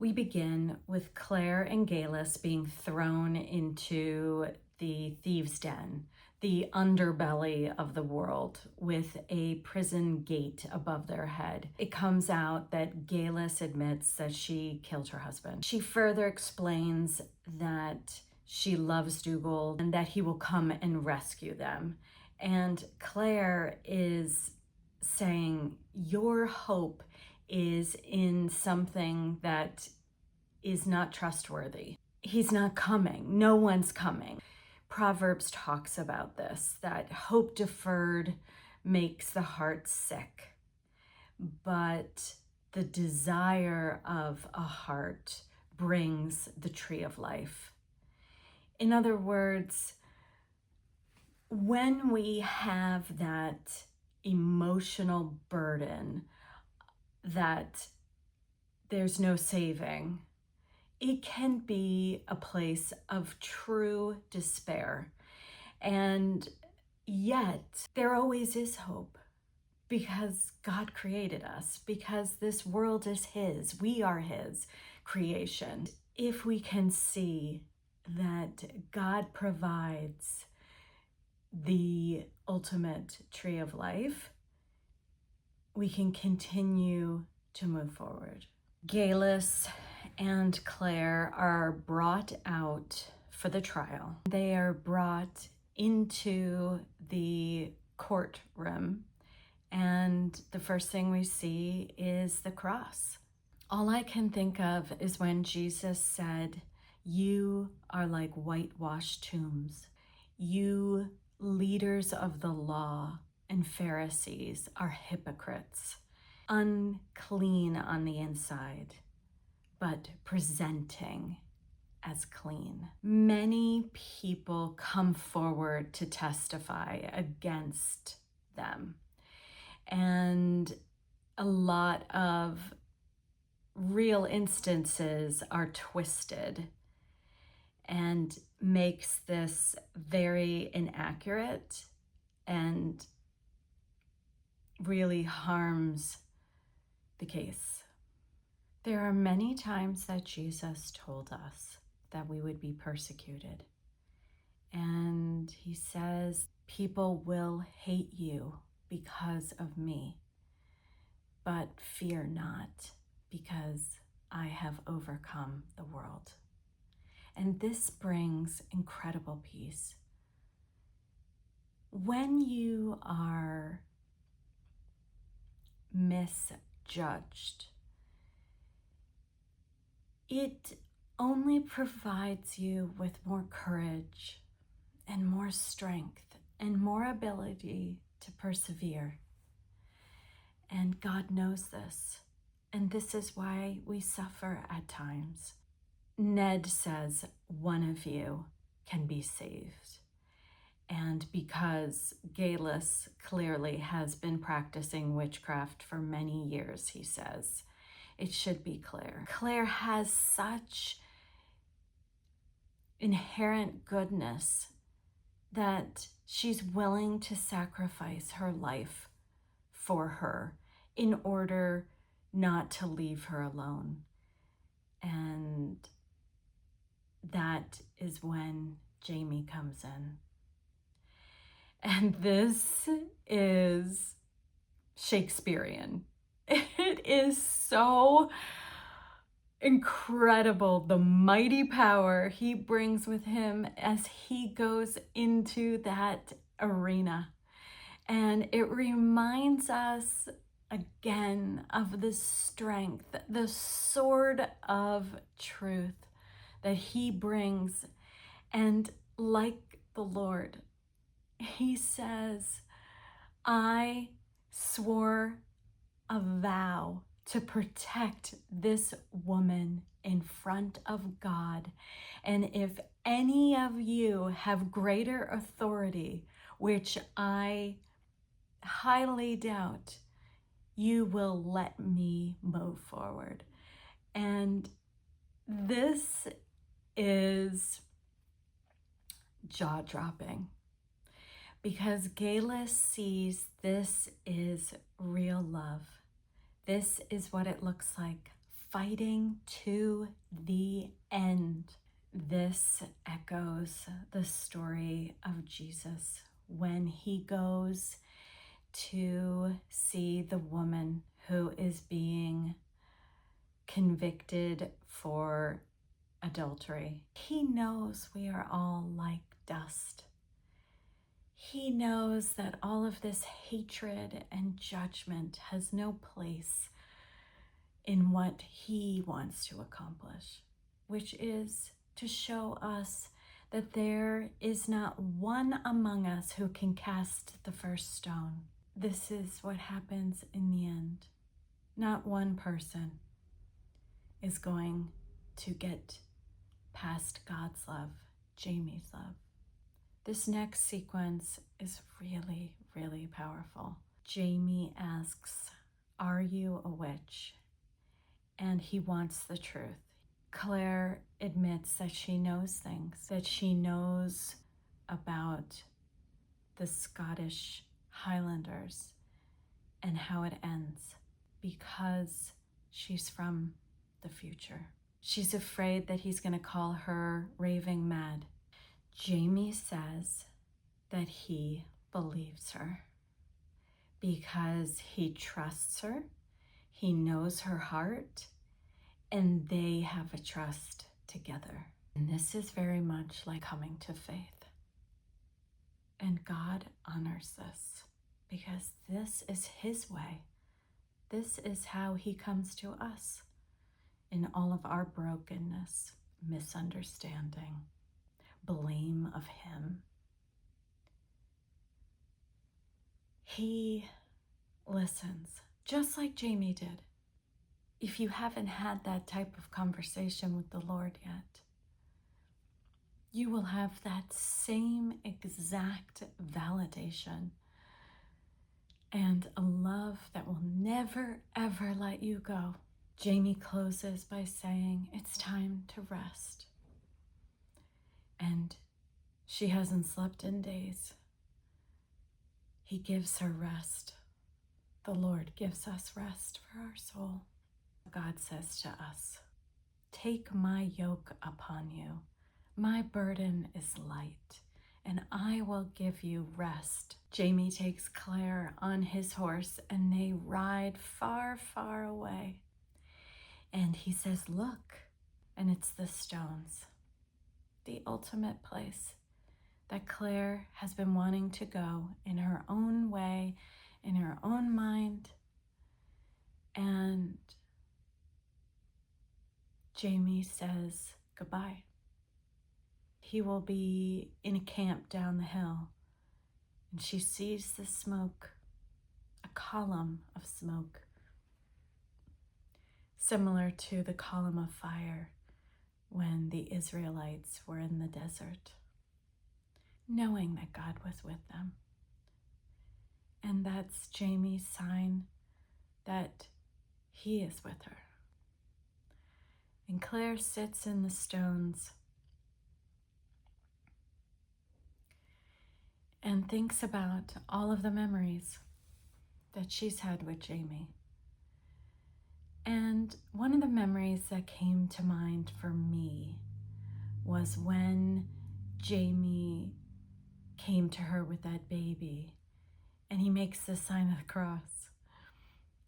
We begin with Claire and Galus being thrown into the thieves' den, the underbelly of the world, with a prison gate above their head. It comes out that Galus admits that she killed her husband. She further explains that she loves Dougal and that he will come and rescue them. And Claire is saying, your hope is in something that is not trustworthy. He's not coming. No one's coming. Proverbs talks about this, that hope deferred makes the heart sick, but the desire of a heart brings the tree of life. In other words, when we have that emotional burden that there's no saving, it can be a place of true despair. And yet there always is hope, because God created us, because this world is His, we are His creation. If we can see that God provides the ultimate tree of life, we can continue to move forward. Galus and Claire are brought out for the trial. They are brought into the courtroom, and the first thing we see is the cross. All I can think of is when Jesus said, "You are like whitewashed tombs. You leaders of the law and Pharisees are hypocrites, unclean on the inside, but presenting as clean." Many people come forward to testify against them, and a lot of real instances are twisted and makes this very inaccurate and really harms the case. There are many times that Jesus told us that we would be persecuted. And He says, people will hate you because of me, but fear not, because I have overcome the world. And this brings incredible peace. When you are misjudged, it only provides you with more courage and more strength and more ability to persevere. And God knows this, and this is why we suffer at times. Ned says one of you can be saved. And because Galus clearly has been practicing witchcraft for many years, he says, it should be Claire. Claire has such inherent goodness that she's willing to sacrifice her life for her in order not to leave her alone. And that is when Jamie comes in. And this is Shakespearean. It is so incredible, the mighty power he brings with him as he goes into that arena. And it reminds us again of the strength, the sword of truth that he brings. And like the Lord, he says, I swore a vow to protect this woman in front of God. And if any of you have greater authority, which I highly doubt, you will let me move forward. And this is jaw-dropping, because Galus sees this is real love. This is what it looks like, fighting to the end. This echoes the story of Jesus when he goes to see the woman who is being convicted for adultery. He knows we are all like dust. He knows that all of this hatred and judgment has no place in what he wants to accomplish, which is to show us that there is not one among us who can cast the first stone. This is what happens in the end. Not one person is going to get past God's love, Jamie's love. This next sequence is really, really powerful. Jamie asks, "Are you a witch?" And he wants the truth. Claire admits that she knows things, that she knows about the Scottish Highlanders and how it ends, because she's from the future. She's afraid that he's going to call her raving mad. Jamie says that he believes her because he trusts her, he knows her heart, and they have a trust together. And this is very much like coming to faith. And God honors this because this is his way. This is how he comes to us in all of our brokenness, misunderstanding, blame of him. He listens, just like Jamie did. If you haven't had that type of conversation with the Lord yet, you will have that same exact validation and a love that will never, ever let you go. Jamie closes by saying, "It's time to rest." And she hasn't slept in days. He gives her rest. The Lord gives us rest for our soul. God says to us, "Take my yoke upon you. My burden is light, and I will give you rest." Jamie takes Claire on his horse, and they ride far, far away. And he says, "Look," and it's the stones, the ultimate place that Claire has been wanting to go in her own way, in her own mind. And Jamie says goodbye. He will be in a camp down the hill, and she sees the smoke, a column of smoke, similar to the column of fire when the Israelites were in the desert, knowing that God was with them. And that's Jamie's sign that he is with her. And Claire sits in the stones and thinks about all of the memories that she's had with Jamie. And one of the memories that came to mind for me was when Jamie came to her with that baby, and he makes the sign of the cross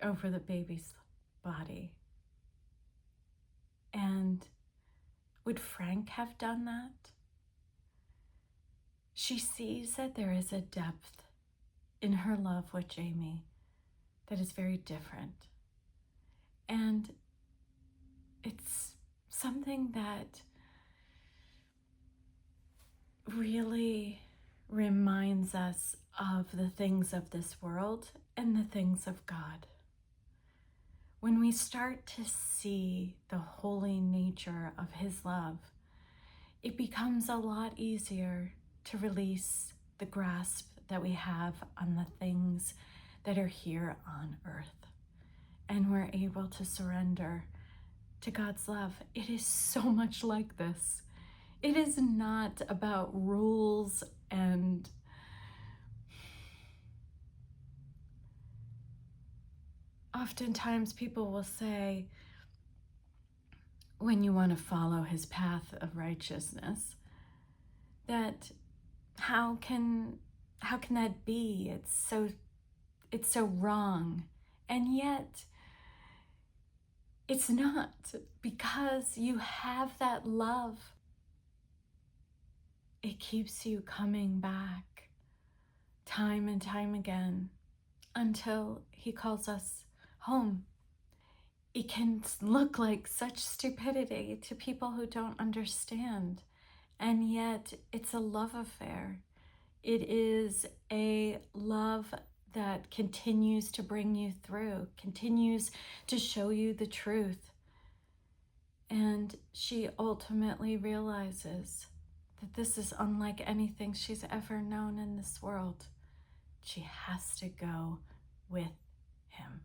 over the baby's body. And would Frank have done that? She sees that there is a depth in her love with Jamie that is very different. And it's something that really reminds us of the things of this world and the things of God. When we start to see the holy nature of his love, it becomes a lot easier to release the grasp that we have on the things that are here on earth. And we're able to surrender to God's love. It is so much like this. It is not about rules and oftentimes people will say, when you want to follow his path of righteousness, that how can that be? It's so wrong. And yet it's not, because you have that love. It keeps you coming back time and time again until he calls us home. It can look like such stupidity to people who don't understand, and yet it's a love affair. It is a love that continues to bring you through, continues to show you the truth. And she ultimately realizes that this is unlike anything she's ever known in this world. She has to go with him.